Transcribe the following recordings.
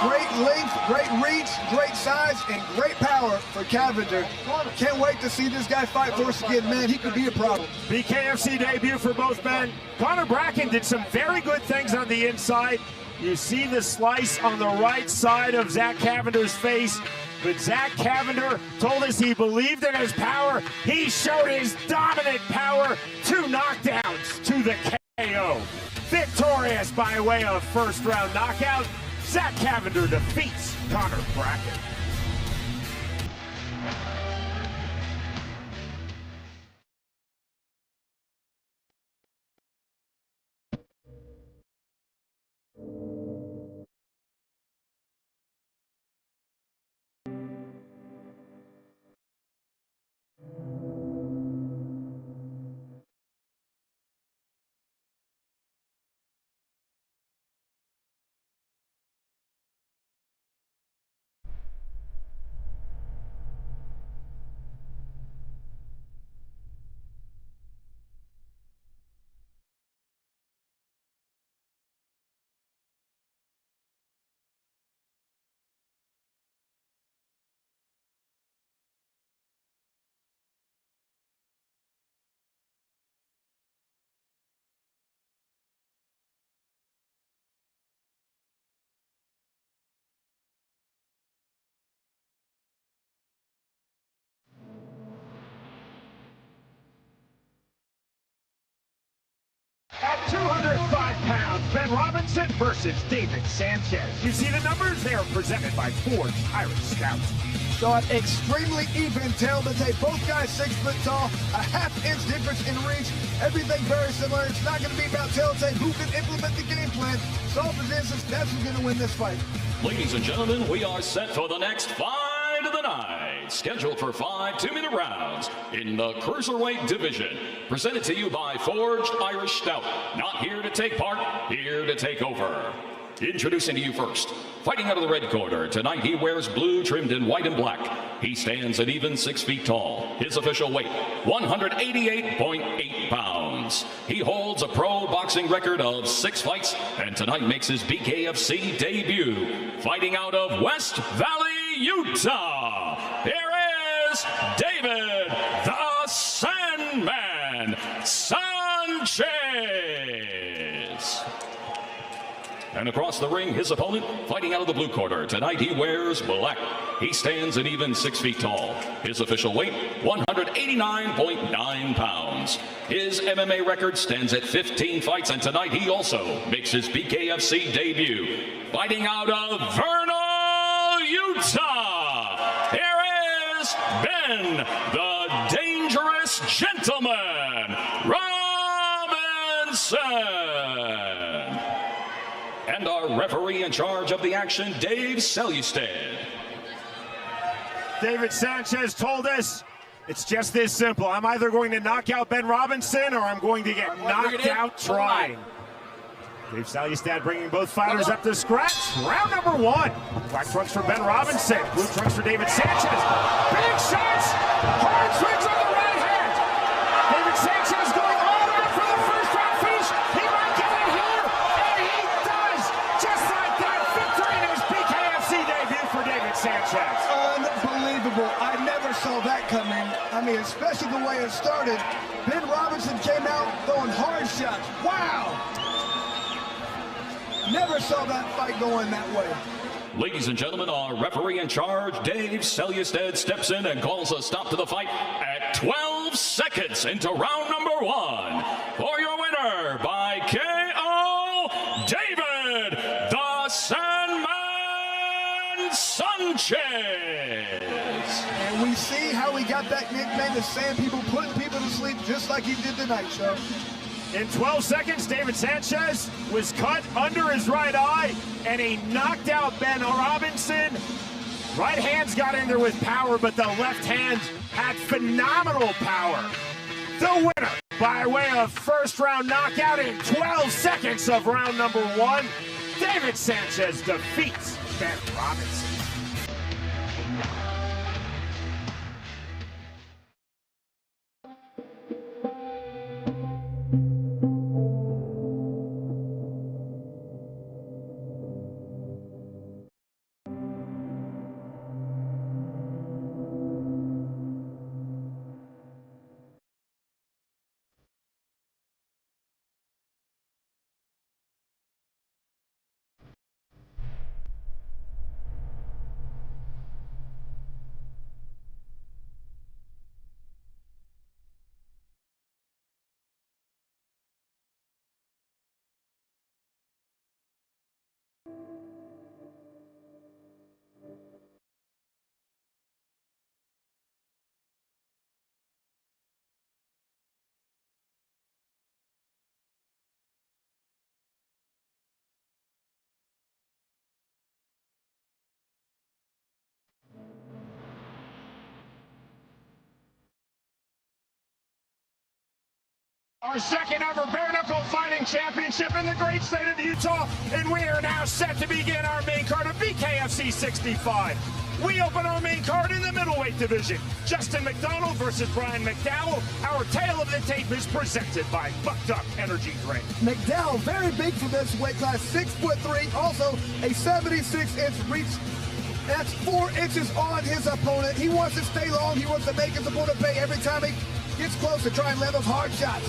Great length, great reach, great size, and great power for Cavender. Can't wait to see this guy fight for us again, man. He could be a problem. BKFC debut for both men. Connor Bracken did some very good things on the inside. You see the slice on the right side of Zach Cavender's face, but Zach Cavender told us he believed in his power. He showed his dominant power. 2 knockdowns to the KO. Victorious by way of first-round knockout, Zach Cavender defeats Connor Bracken. At 205 pounds, Ben Robinson versus David Sanchez. You see the numbers? They are presented by Forged Irish Scouts. So an extremely even tail to take. Both guys 6 foot tall, a half-inch difference in reach. Everything very similar. It's not going to be about tail tape. Who can implement the game plan? Solve the distance. That's who's going to win this fight. Ladies and gentlemen, we are set for the next fight of the night. Scheduled for 5 2-minute rounds in the Cruiserweight division. Presented to you by Forged Irish Stout. Not here to take part, here to take over. Introducing to you first, fighting out of the red corner. Tonight he wears blue trimmed in white and black. He stands at even 6 feet tall. His official weight, 188.8 pounds. He holds a pro boxing record of 6 fights, and tonight makes his BKFC debut. Fighting out of West Valley, Utah. Here is David the Sandman Sanchez. And across the ring, his opponent, fighting out of the blue corner. Tonight he wears black. He stands at even 6 feet tall. His official weight, 189.9 pounds. His MMA record stands at 15 fights, and tonight he also makes his BKFC debut. Fighting out of Vernal, Utah, here is Ben, the Dangerous Gentleman Robinson. And our referee in charge of the action, Dave Selustad. David Sanchez told us it's just this simple. I'm either going to knock out Ben Robinson or I'm going to get knocked out trying. Dave Selustad bringing both fighters up to scratch. Round number 1. Black trunks for Ben Robinson. Blue trunks for David Sanchez. Big shots. Hard swings on the right hand. David Sanchez going all out for the first round finish. He might get it here, and he does. Just like that, victory in his BKFC debut for David Sanchez. Unbelievable. I never saw that coming. I mean, especially the way it started. Ben Robinson came out throwing hard shots. Wow. Never saw that fight going that way. Ladies and gentlemen, our referee in charge, Dave Selustad, steps in and calls a stop to the fight at 12 seconds into round number 1. For your winner by KO, David the Sandman Sanchez. And we see how he got that nickname, the Sand People, putting people to sleep just like he did tonight, Show. In 12 seconds, David Sanchez was cut under his right eye, and he knocked out Ben Robinson. Right hand's got in there with power, but the left hand had phenomenal power. The winner, by way of first-round knockout in 12 seconds of round number 1, David Sanchez defeats Ben Robinson. Our second ever bare knuckle fighting championship in the great state of Utah, and we are now set to begin our main card of BKFC 65. We open our main card in the middleweight division. Justin McDonald versus Brian McDowell. Our tale of the tape is presented by Bucked Up Energy Drink. McDowell, very big for this weight class, 6'3", also a 76-inch reach. That's 4 inches on his opponent. He wants to stay long. He wants to make his opponent pay every time he gets close to try and land those hard shots.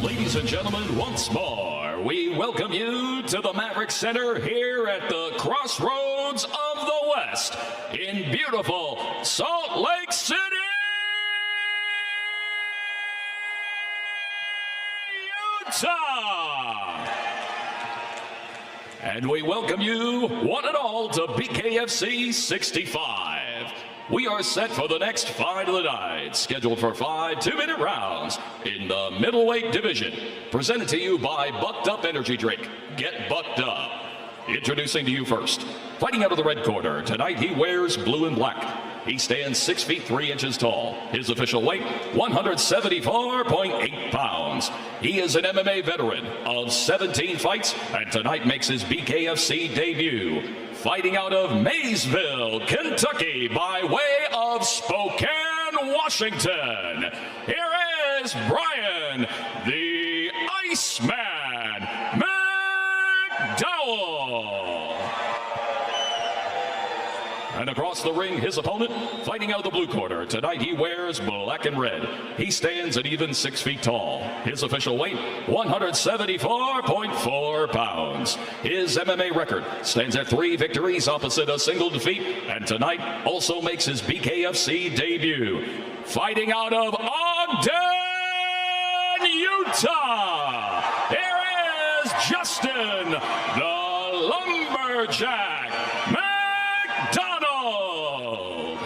Ladies and gentlemen, once more, we welcome you to the Maverick Center here at the Crossroads of the West in beautiful Salt Lake City, Utah. And we welcome you, one and all, to BKFC 65. We are set for the next fight of the night, scheduled for 5 2-minute rounds in the middleweight division. Presented to you by Bucked Up Energy Drink. Get bucked up. Introducing to you first, fighting out of the red corner. Tonight he wears blue and black. He stands 6 feet 3 inches tall. His official weight, 174.8 pounds. He is an MMA veteran of 17 fights, and tonight makes his BKFC debut. Fighting out of Maysville, Kentucky, by way of Spokane, Washington. Here is Brian, the Iceman McDowell. And across the ring, his opponent, fighting out of the blue corner. Tonight he wears black and red. He stands at even 6 feet tall. His official weight, 174.4 pounds. His MMA record stands at 3 victories opposite a single defeat. And tonight also makes his BKFC debut. Fighting out of Ogden, Utah. Here is Justin, the Lumberjack McDonald.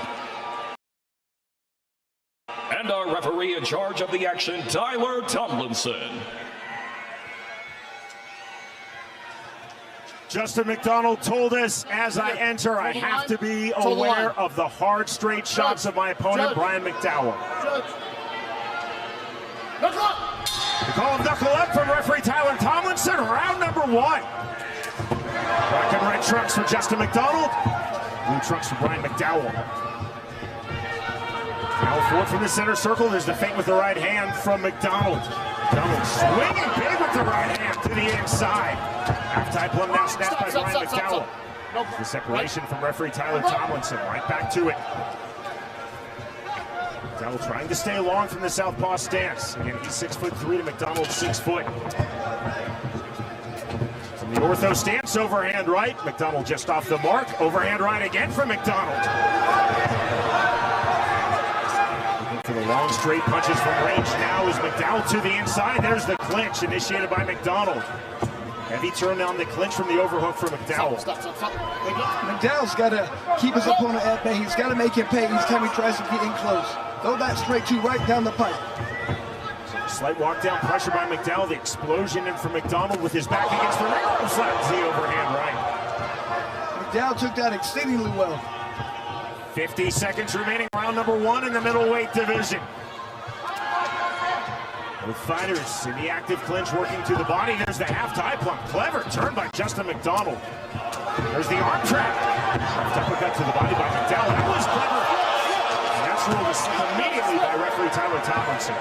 And our referee in charge of the action, Tyler Tomlinson. Justin McDonald told us, as I enter, I have to be aware of the hard, straight shots of my opponent, Brian McDowell. The call of knuckle up from referee Tyler Tomlinson, round number 1. Black and red trunks for Justin McDonald, blue trunks for Brian McDowell. Now forward from the center circle, there's the feint with the right hand from McDonald. McDonald swinging big with the right hand to the inside. Half-tie plum now snapped by Brian McDowell. The separation from referee Tyler Tomlinson, right back to it. McDowell trying to stay long from the southpaw stance. Again, he's 6'3" to McDonald 6 foot. From the ortho stance, overhand right. McDonald just off the mark. Overhand right again from McDonald. Looking for the long straight punches from range now is McDowell to the inside. There's the clinch initiated by McDonald. Heavy turn on the clinch from the overhook for McDowell. McDowell's got to keep his opponent at bay. He's got to make him pay each time he tries to get in close. Throw that straight to right down the pipe. Slight walk down pressure by McDowell. The explosion in from McDonald with his back against the ring. Flattens the overhand right. McDowell took that exceedingly well. 50 seconds remaining, round number 1 in the middleweight division. Both fighters in the active clinch working to the body. There's the half-tie plump. Clever turn by Justin McDonald. There's the arm trap. Left uppercut to the body by McDowell. That was clever. And that's ruled a slip immediately by referee Tyler Tomlinson.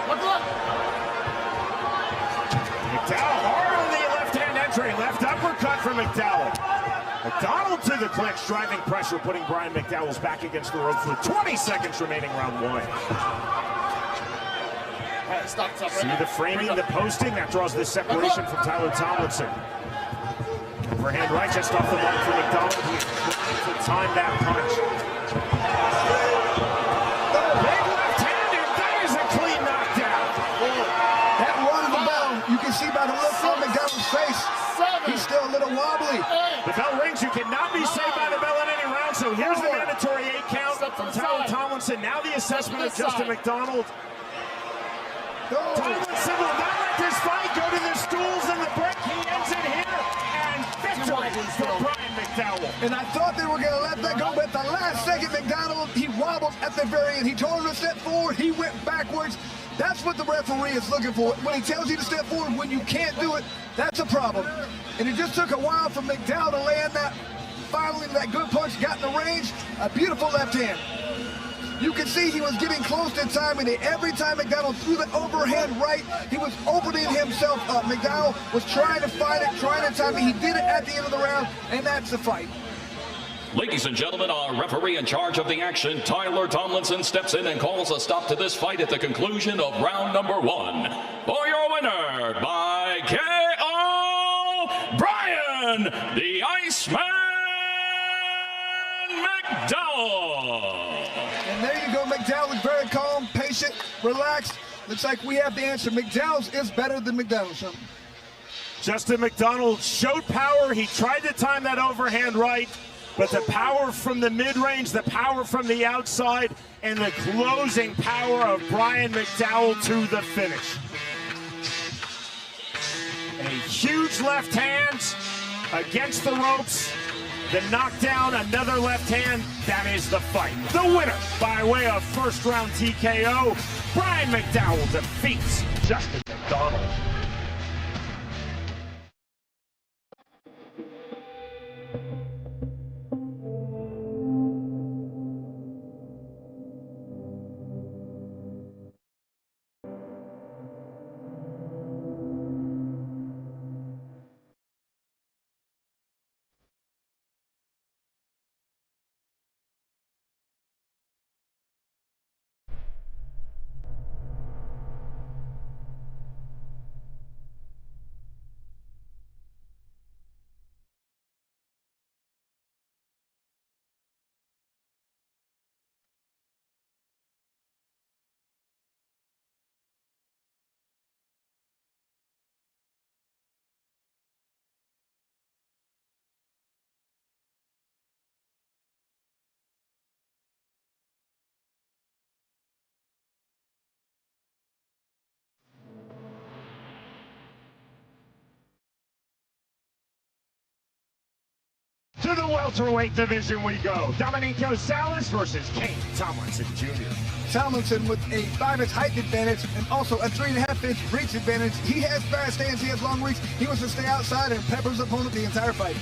McDowell hard on the left-hand entry. Left uppercut from McDowell. McDonald to the clinch, driving pressure, putting Brian McDowell's back against the ropes with 20 seconds remaining, round 1. See the framing, the posting, that draws the separation from Tyler Tomlinson. Overhand right just off the mark for McDonald. He's trying to time that punch. Big left-handed, that is a clean knockdown. That run of the bell, you can see by the look on McDowell's face, he's still a little wobbly. The bell rings, you cannot be saved by the bell in any round, so here's the mandatory 8 count from Tyler Tomlinson. Now the assessment of Justin McDonald. Tomlinson will not let this fight go to the stools and the break. He ends it here, and victory for Brian McDowell. McDowell. And I thought they were going to let that go, but at the last second, McDowell, he wobbled at the very end. He told him to step forward. He went backwards. That's what the referee is looking for. When he tells you to step forward, when you can't do it, that's a problem. And it just took a while for McDowell to land that, finally that good punch, got in the range. A beautiful left hand. You can see he was getting close to timing it. Every time McDowell threw the overhand right, he was opening himself up. McDowell was trying to fight it, trying to time it. He did it at the end of the round, and that's the fight. Ladies and gentlemen, our referee in charge of the action, Tyler Tomlinson, steps in and calls a stop to this fight at the conclusion of round number 1. For your winner, by KO, Brian the Iceman McDowell. And there you go. McDowell is very calm, patient, relaxed. Looks like we have the answer. McDowell's is better than McDonald's. Justin McDonald showed power. He tried to time that overhand right. But the power from the mid-range, the power from the outside, and the closing power of Brian McDowell to the finish. A huge left hand against the ropes. The knockdown, another left hand. That is the fight. The winner by way of first round TKO, Brian McDowell defeats Justin McDonald. To the welterweight division we go. Dominico Salas versus Kane Tomlinson Jr. Tomlinson with a 5-inch height advantage and also a 3.5-inch reach advantage. He has fast hands, he has long reach. He wants to stay outside and pepper his opponent the entire fight.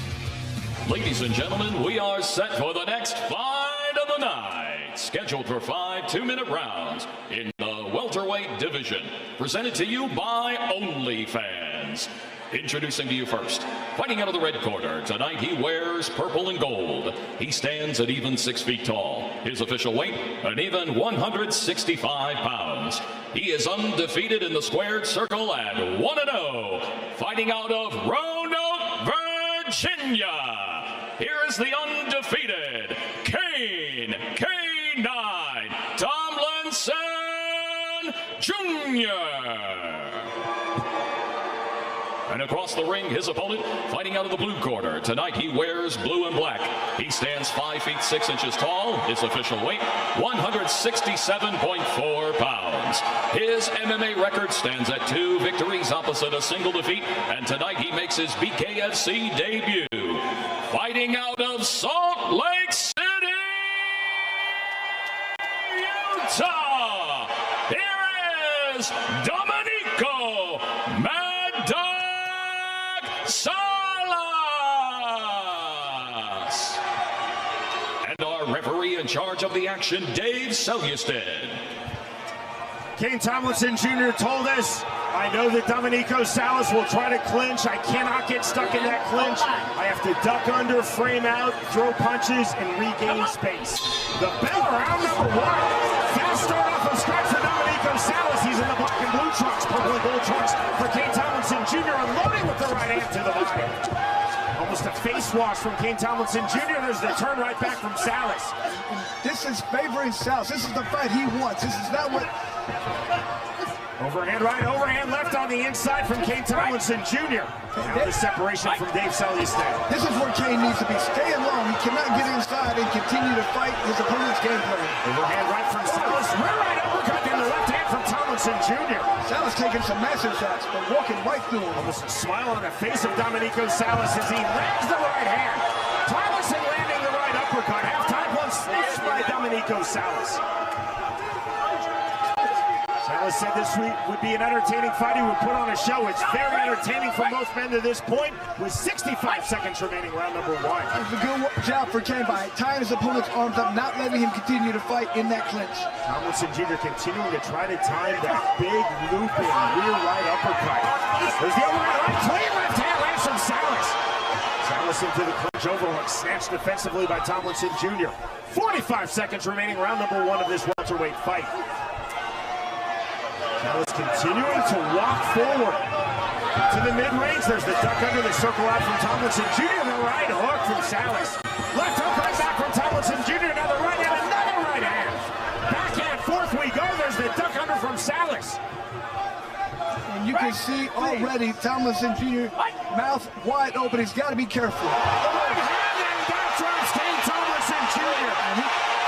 Ladies and gentlemen, we are set for the next fight of the night. Scheduled for 5 2-minute rounds in the welterweight division. Presented to you by OnlyFans. Introducing to you first, fighting out of the red corner, tonight he wears purple and gold. He stands at even 6 feet tall. His official weight, an even 165 pounds. He is undefeated in the squared circle at 1-0. Fighting out of Roanoke, Virginia. Here is the undefeated Kane K9 Tomlinson Jr. And across the ring, his opponent, fighting out of the blue corner. Tonight, he wears blue and black. He stands 5 feet 6 inches tall. His official weight, 167.4 pounds. His MMA record stands at 2 victories opposite a single defeat. And tonight, he makes his BKFC debut. Fighting out of Salt Lake City, Utah. Here is Dominico Salas. And our referee in charge of the action, Dave Selyusted. Kane Tomlinson Jr. told us, I know that Dominico Salas will try to clinch. I cannot get stuck in that clinch. I have to duck under, frame out, throw punches, and regain space. The bell, round number 1. Fast start off of scratch for Dominico Salas. He's in the black and blue trunks, purple and gold trunks for Kane Tomlinson Jr. Unloading with the right hand to the body. Almost a face wash from Kane Tomlinson Jr. There's the turn right back from Salas. This is favoring Salas. This is the fight he wants. This is not what... Overhand right, overhand left on the inside from Kane Tomlinson Jr. Now the separation from Dave Selyusted. This is where Kane needs to be staying long. He cannot get inside and continue to fight his opponent's game plan. Overhand right from Salas. Rear right uppercut in the left hand from Tomlinson Jr. Salas taking some massive shots, but walking right through him. Almost a smile on the face of Dominico Salas as he lands the right hand. Tomlinson landing the right uppercut. Halftime one snatched by Domenico Salas. Salas said this would be an entertaining fight. He would put on a show. It's very entertaining for most men to this point, with 65 seconds remaining, round number one. It's a good job for Kane by tying his opponent's arms up, not letting him continue to fight in that clinch. Tomlinson Jr. continuing to try to time that big looping rear right uppercut. There's the overhand right, clean left hand lands from Salas. Salas into the clinch overhook, snatched defensively by Tomlinson Jr. 45 seconds remaining, round number one of this welterweight fight. Salas continuing to walk forward to the mid-range. There's the duck under the circle out from Tomlinson Jr. The right hook from Salas. Left hook right back from Tomlinson Jr. Now the right hand, another right hand. Backhand, fourth we go. There's the duck under from Salas. And you can see already Tomlinson Jr. mouth wide open. He's got to be careful. The right hand, and that drops King Tomlinson Jr. And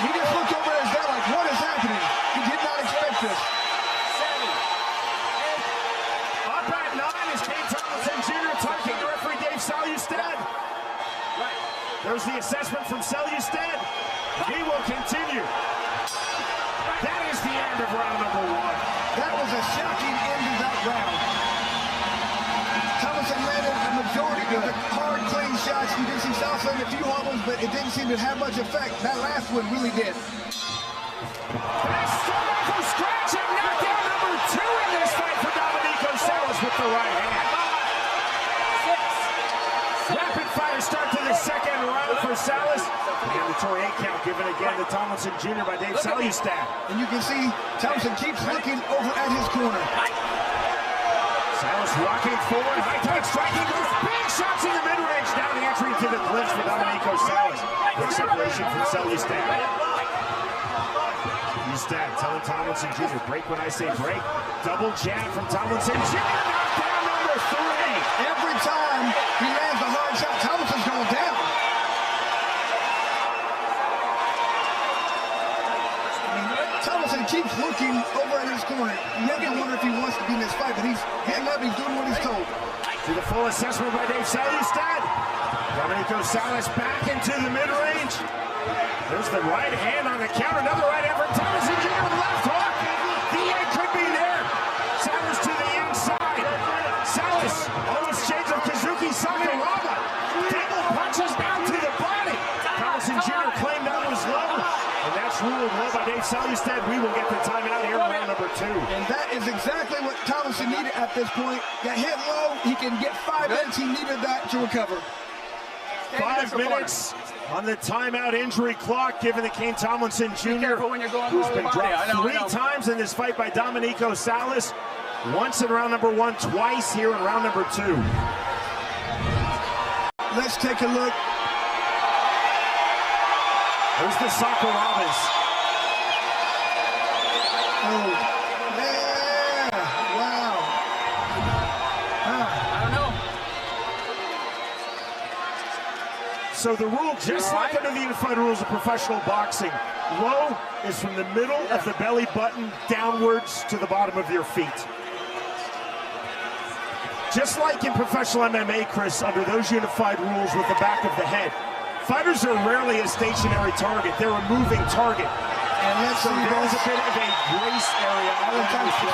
he just looked over at his dad like, what is happening? He did not expect this. There's the assessment from Salustad. He will continue. That is the end of round number one. That was a shocking end to that round. Tomlinson landed a majority of the hard, clean shots. You did see Salas land a few hard ones, but it didn't seem to have much effect. That last one really did. That's start off from scratch and knockdown number two in this fight for Domenico Salas with the right hand. Rapid fire start to the second round for Salas. Mandatory 8 count given again to Tomlinson Jr. by Dave Salustad. And you can see Tomlinson keeps looking over at his corner. Salas rocking forward, high touch, striking, goes big shots in the mid-range. Down the entry into the clinch for Domenico Salas. Big separation from Salustad. Salustad telling Tomlinson Jr., break when I say break. Double jab from Tomlinson Jr. Knockdown number 3. Every time he lands a hard shot, Tomlinson's going down. Tomlinson keeps looking over at his corner. You have to wonder if he wants to be in this fight, but he's getting up, he's doing what he's told. To the full assessment by Dave Salustad. Domenico Salas back into the mid-range. There's the right hand on the counter. Another right hand from Tomlinson Jr. with left hook. The end could be there. Salas to the inside. Salas almost shades of Kazuki Sakuraba. Double punches down to the body. Tomlinson Jr. claimed that was low. And that's ruled low by Dave Salustad. We will get the timeout here in round number 2. And that is exactly what Tomlinson needed at this point. Got hit low. He can get 5 minutes. He needed that to recover. 5 minutes on the timeout injury clock given to Kane Tomlinson Jr., who's been dropped 3 times in this fight by Domenico Salas. Once in round number 1, twice here in round number 2. Let's take a look. There's the Sakurabas. Oh, yeah, wow. I don't know. So the rule, just like under the unified rules of professional boxing, low is from the middle of the belly button downwards to the bottom of your feet. Just like in professional MMA, Chris, under those unified rules with the back of the head, fighters are rarely a stationary target. They're a moving target. And let's see, there's a bit of a grace area.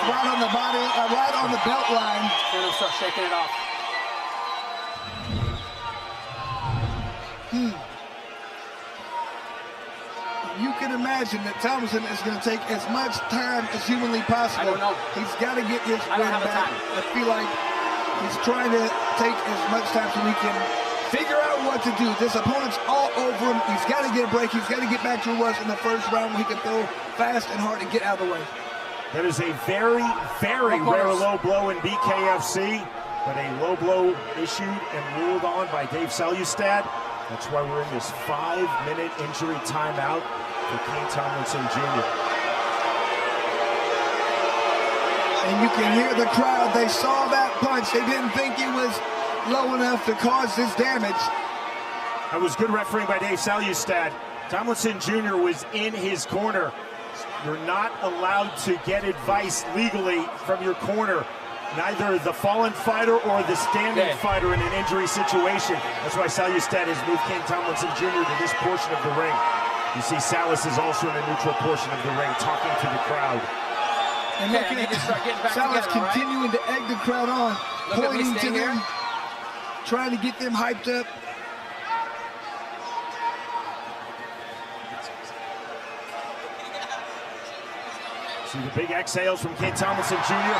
Right on the body, right on the belt line. And he'll start shaking it off. You can imagine that Tomlinson is going to take as much time as humanly possible. I don't know. He's got to get his I don't win have the back. time. I feel like he's trying to take as much time so he can figure out what to do. This opponent's all over him. He's got to get a break. He's got to get back to where he was in the first round where he can throw fast and hard and get out of the way. That is a very, very rare low blow in BKFC, but a low blow issued and ruled on by Dave Salustad. That's why we're in this 5-minute injury timeout for Kane Tomlinson Jr. And you can hear the crowd. They saw that punch. They didn't think it was low enough to cause this damage. That was good refereeing by Dave Salustad. Tomlinson Jr. was in his corner. You're not allowed to get advice legally from your corner neither the fallen fighter or the standing fighter in an injury situation. That's why Salyustad has moved Kane Tomlinson Jr. to this portion of the ring. You see Salas is also in the neutral portion of the ring, talking to the crowd. And look at Salas continuing to egg the crowd on, pointing to them, trying to get them hyped up. See the big exhales from Kane Tomlinson Jr.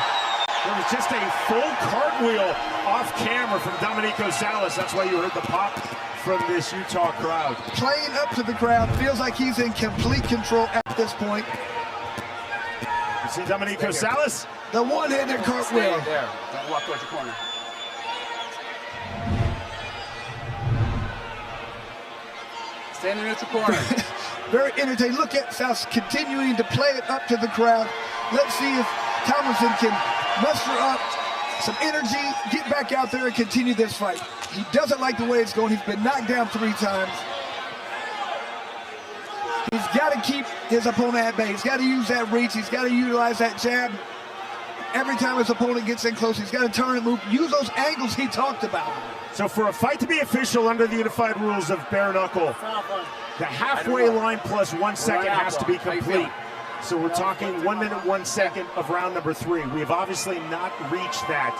There was just a full cartwheel off camera from Domenico Salas. That's why you heard the pop from this Utah crowd. Playing up to the crowd, feels like he's in complete control at this point. You see Domenico Salas? The one-handed cartwheel. Stay there. Don't walk towards the corner. Stay in the neutral corner. Very entertaining. Look at Salas continuing to play it up to the crowd. Let's see if Tomlinson can muster up some energy, get back out there and continue this fight. He doesn't like the way it's going. He's been knocked down 3 times. He's got to keep his opponent at bay. He's got to use that reach. He's got to utilize that jab. Every time his opponent gets in close, he's got to turn and move. Use those angles he talked about. So for a fight to be official under the unified rules of bare knuckle, the halfway line plus 1 second has to be complete. So we're talking 1 minute, 1 second of round number 3. We have obviously not reached that.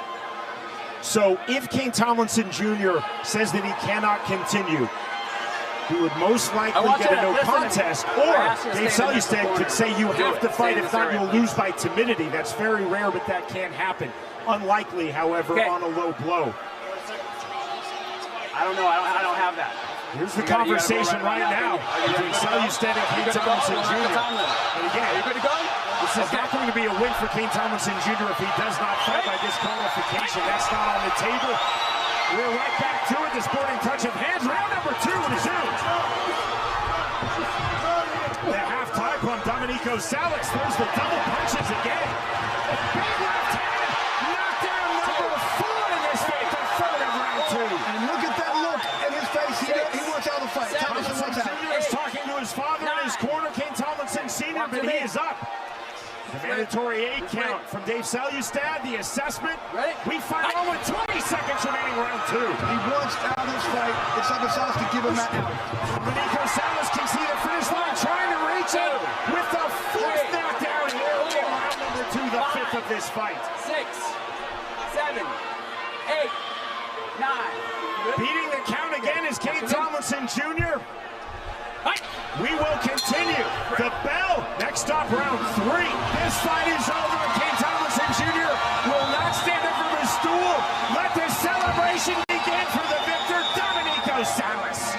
So if Kane Tomlinson Jr. says that he cannot continue, he would most likely get a no contest, or Dave Salyustad could say you have to fight, if not you'll lose by timidity. That's very rare, but that can happen. Unlikely, however, on a low blow. I don't know, I don't have that. Here's the conversation right now between Salyustad and Kane Tomlinson Jr. And again, this is not going to be a win for Kane Tomlinson Jr. if he does not fight by disqualification. That's not on the table. We're right back to it. The sporting touch of hands. Round number 2 resumes. The half-tie from Domenico Salas. There's the double punches again. Big left hand. Knockdown number 4 in this fight. The third of round 2. And look at that look in his face. He wants out of the fight. Tomlinson wants out. Jr. is talking to his father in his corner, Kane Tomlinson Sr., but he is up. The mandatory 8 count from Dave Salyustad. The assessment. We fight on with 20 seconds remaining round 2. He wants out of this fight. It's up to Salas to give him that out. Domenico Salas can see the finish line, trying to reach it with the 4th knockdown here in round number 2, the 5th of this fight. 6, 7, 8, 9. Beating the count again is Kane Tomlinson Jr. We will continue. The bell. Next up, round 3. This fight is over. Kane Tomlinson Jr. will not stand up from his stool. Let the celebration begin for the victor, Domenico Salas.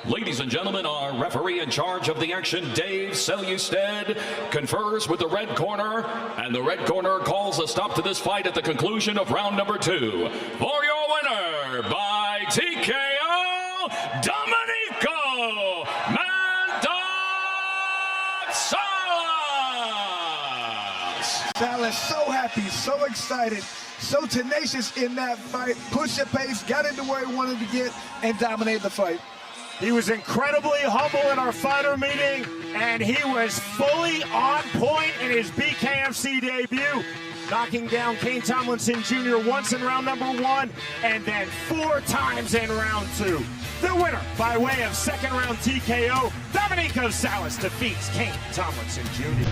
Ladies and gentlemen, our referee in charge of the action, Dave Salyustad, confers with the red corner, and the red corner calls a stop to this fight at the conclusion of round number 2. For your winner, by TKO, Domenico Salas so happy, so excited, so tenacious in that fight, pushed the pace, got into where he wanted to get, and dominated the fight. He was incredibly humble in our fighter meeting, and he was fully on point in his BKFC debut, knocking down Kane Tomlinson Jr. once in round number 1, and then 4 times in round 2. The winner, by way of second round TKO, Domenico Salas defeats Kane Tomlinson Jr.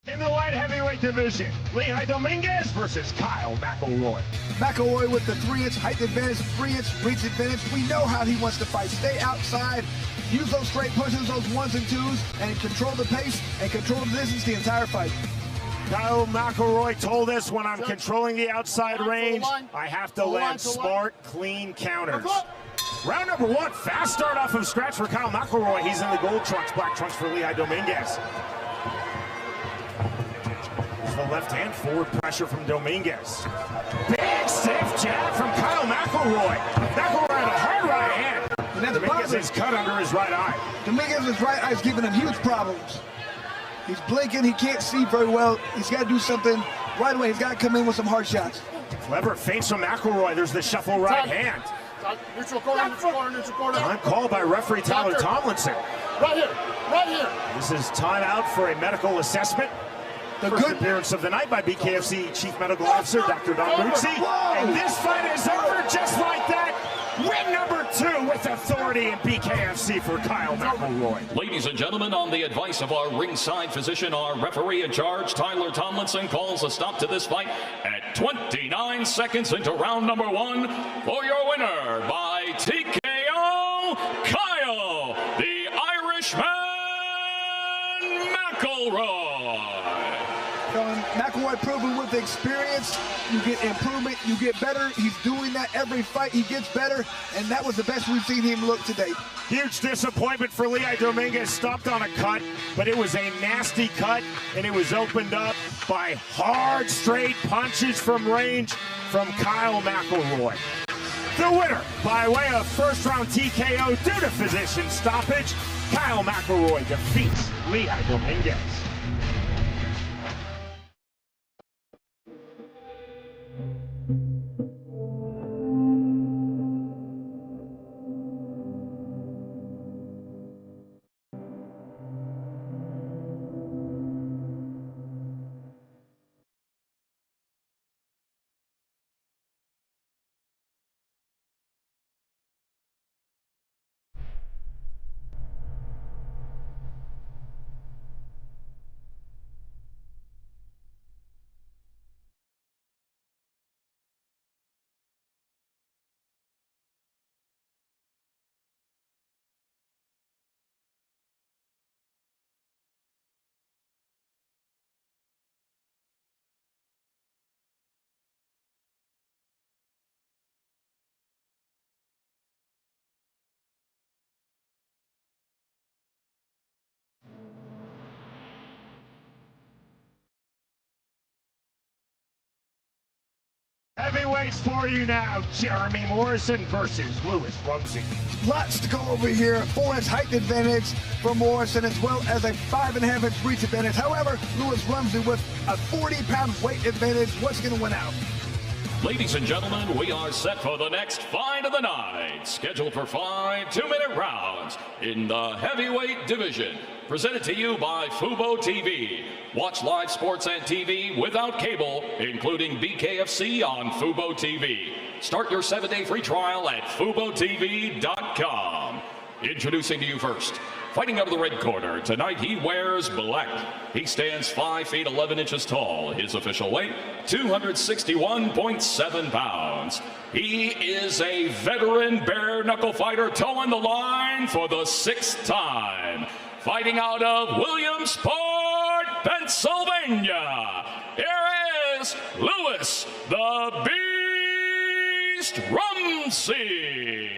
In the light heavyweight division, Lehigh Dominguez versus Kyle McElroy. McElroy with the 3-inch height advantage, 3-inch reach advantage. We know how he wants to fight. Stay outside, use those straight pushes, those 1s and 2s, and control the pace and control the distance the entire fight. Kyle McElroy told us, when I'm controlling the outside range, I have to land smart, clean counters. Round number 1, fast start off of scratch for Kyle McElroy. He's in the gold trunks, black trunks for Lehigh Dominguez. The left hand, forward pressure from Dominguez. Big stiff jab from Kyle McElroy. McElroy had a hard right hand. And that's Dominguez is cut under his right eye. Dominguez's right eye is giving him huge problems. He's blinking, he can't see very well. He's got to do something right away. He's got to come in with some hard shots. Clever feints from McElroy. There's the shuffle right hand. Neutral corner, neutral corner, neutral corner. Time called by referee Tyler Tomlinson. Right here, right here. This is timeout for a medical assessment. The first appearance of the night by BKFC Chief Medical Officer Dr. Don Muzzi. And this fight is over just like that. Win number 2 with authority in BKFC for Kyle McElroy. Ladies and gentlemen, on the advice of our ringside physician, our referee in charge, Tyler Tomlinson, calls a stop to this fight at 29 seconds into round number 1 for your winner by TKO, Kyle, the Irishman McElroy. McElroy proving with experience, you get improvement, you get better. He's doing that every fight. He gets better, and that was the best we've seen him look today. Huge disappointment for Lehigh Dominguez. Stopped on a cut, but it was a nasty cut, and it was opened up by hard, straight punches from range from Kyle McElroy. The winner, by way of first-round TKO due to physician stoppage, Kyle McElroy defeats Lehigh Dominguez. Heavyweights for you now, Jeremy Morrison versus Lewis Rumsey. Lots to go over here. 4-inch height advantage for Morrison, as well as a 5.5-inch reach advantage. However, Lewis Rumsey with a 40-pound weight advantage. What's going to win out? Ladies and gentlemen, we are set for the next fight of the night, scheduled for 5 2-minute rounds in the heavyweight division. Presented to you by Fubo TV. Watch live sports and TV without cable, including BKFC on Fubo TV. Start your 7-day free trial at FuboTV.com. Introducing to you first, fighting out of the red corner, tonight he wears black. He stands 5 feet 11 inches tall. His official weight, 261.7 pounds. He is a veteran bare-knuckle fighter, towing the line for the 6th time. Fighting out of Williamsport, Pennsylvania, here is Lewis the Beast Rumsey.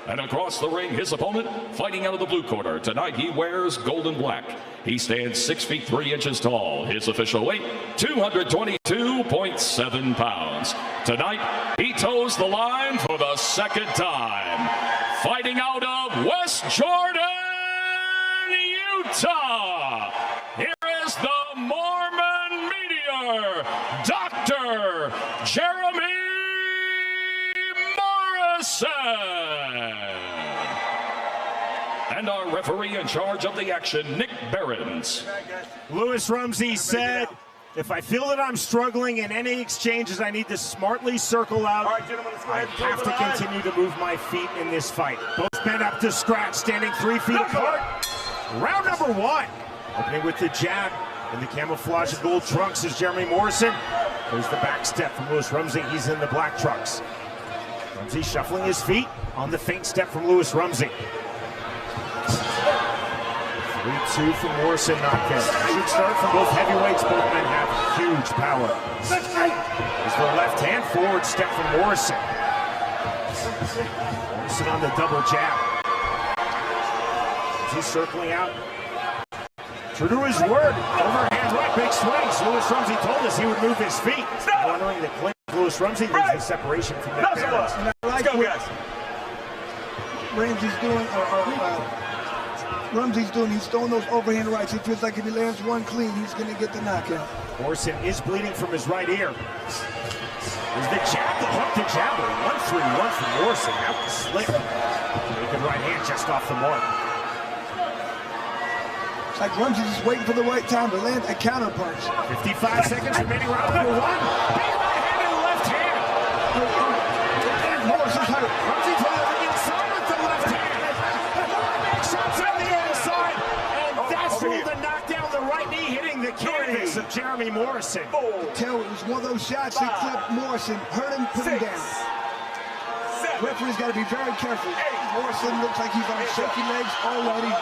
And across the ring, his opponent, fighting out of the blue corner. Tonight, he wears gold and black. He stands 6 feet 3 inches tall. His official weight, 222.7 pounds. Tonight, he toes the line for the 2nd time. Fighting out of West Jordan, Utah, here is the Mormon Meteor, Dr. Jeremy Morrison. And our referee in charge of the action, Nick Behrens. Lewis Rumsey said, if I feel that I'm struggling in any exchanges, I need to smartly circle out. I have to continue to move my feet in this fight. Both men up to scratch, standing 3 feet apart. Round number 1. Opening with the jab in the camouflage of gold trunks is Jeremy Morrison. There's the back step from Lewis Rumsey. He's in the black trunks. Rumsey shuffling his feet on the feint step from Lewis Rumsey. 3-2 from Morrison knockout. Good start from both heavyweights. Both men have huge power. There's the left hand forward step from Morrison. Morrison on the double jab. He's circling out. True to his word, overhand right, big swings. Lewis Rumsey told us he would move his feet. Wondering the claim of Lewis Rumsey, there's the separation from the balance. Let's go, guys. Rumsey's doing, he's throwing those overhand rights. He feels like if he lands one clean, he's going to get the knockout. Morrison is bleeding from his right ear. There's the jab, the hook, the jab. 1-3-1 from Morrison. That was slick. Naked right hand just off the mark. It's like Rumsey's just waiting for the right time to land a counter punch. 55 seconds remaining, round number 1. Big right hand and left hand. Morrison's hurt. Rumsey playing on the inside with the left hand. Big shots on the inside. And that's ruled a knockdown. The right knee hitting the canvas of Jeremy Morrison. Tell it was one of those shots that clipped Morrison, hurt him, put him down. Referee's got to be very careful. Morrison looks like he's on shaky legs already.